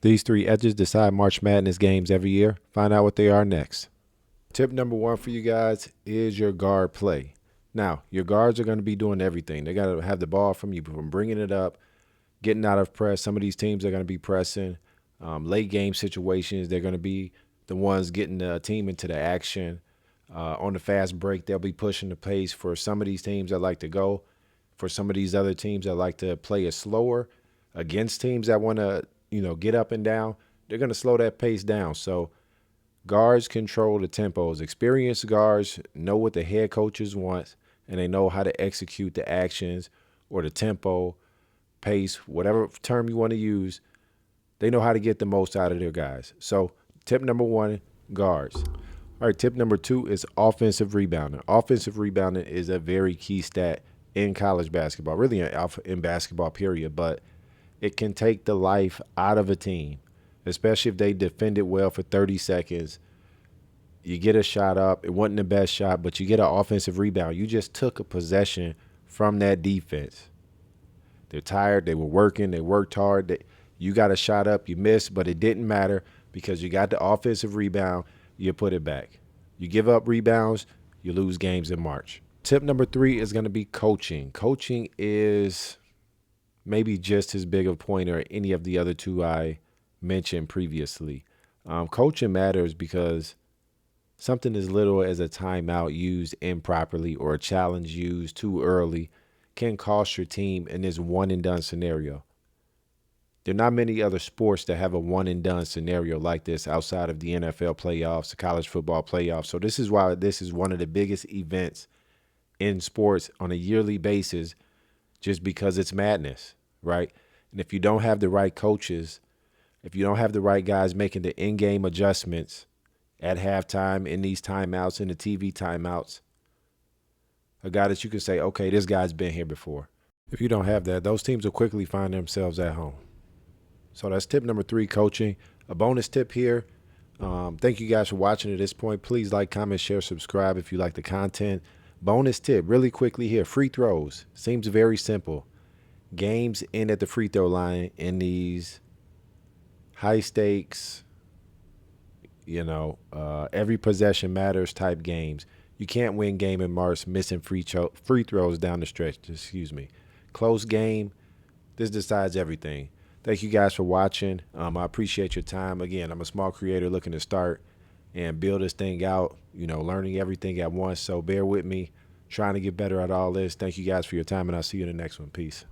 These three edges decide March Madness games every year. Find out what they are next. Tip number one for you guys is your guard play. Now, your guards are going to be doing everything. They got to have the ball from you, from bringing it up, getting out of press. Some of these teams are going to be pressing. Late game situations, they're going to be the ones getting the team into the action. On the fast break, they'll be pushing the pace for some of these teams that like to go. For some of these other teams that like to play it slower against teams that want to, get up and down, they're going to slow that pace down. So guards control the tempos. Experienced guards know what the head coaches want, and they know how to execute the actions or the tempo, pace, whatever term you want to use. They know how to get the most out of their guys. So tip number one, guards. All right, tip number two is offensive rebounding. Offensive rebounding is a very key stat in college basketball, really in basketball, period. But it can take the life out of a team, especially if they defend it well for 30 seconds. You get a shot up. It wasn't the best shot, but you get an offensive rebound. You just took a possession from that defense. They're tired. They were working. They worked hard. You got a shot up. You missed, but it didn't matter because you got the offensive rebound. You put it back. You give up rebounds, you lose games in March. Tip number three is going to be coaching. Coaching is maybe just as big of a point or any of the other two I mentioned previously. Coaching matters because something as little as a timeout used improperly or a challenge used too early can cost your team in this one and done scenario. There are not many other sports that have a one and done scenario like this outside of the NFL playoffs, the college football playoffs. So this is why this is one of the biggest events in sports on a yearly basis, just because it's madness, right? And if you don't have the right coaches, if you don't have the right guys making the in-game adjustments at halftime, in these timeouts, in the TV timeouts, a guy that you can say, okay, this guy's been here before. If you don't have that, those teams will quickly find themselves at home. So that's tip number three, coaching. A bonus tip here. Thank you guys for watching at this point. Please like, comment, share, subscribe if you like the content. Bonus tip, really quickly here, free throws. Seems very simple. Games end at the free throw line in these high stakes, every possession matters type games. You can't win game in March missing free throws down the stretch. Close game. This decides everything. Thank you guys for watching. I appreciate your time. Again, I'm a small creator looking to start and build this thing out, learning everything at once. So bear with me, trying to get better at all this. Thank you guys for your time, and I'll see you in the next one. Peace.